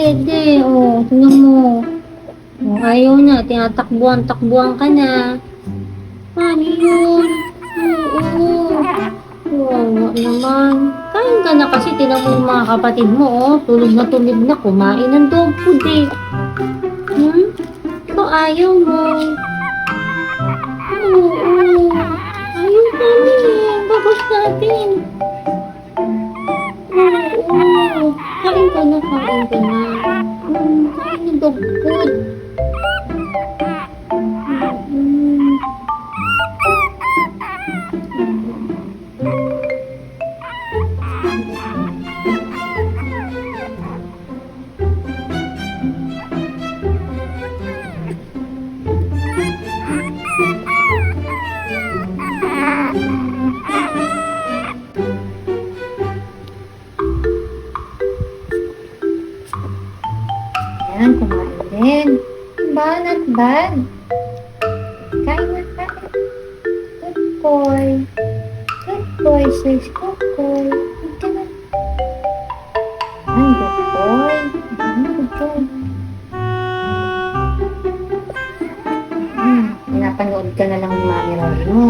dede. Oh, tingnan mo. Oh, ayaw na. Tinatakbuhan-takbuhan ka na. Paano yun? Oo. Wawa naman. Kain ka na kasi. Tingnan mo yung mga kapatid mo, oh. Tulog na kumain ng dog food, eh. Hmm? Ikaw ayaw mo. Oo. Ayaw namin, eh. Babos natin. Oo. Kain ka na, kain ka na. Kain ng dog food. Mm. Yan, kumain din. Not bad. Kain na, kain. Good boy. Good boy, says good boy. Good ka na. Good boy. Good job. Pinapanood ka na lang ni Mami Rory mo.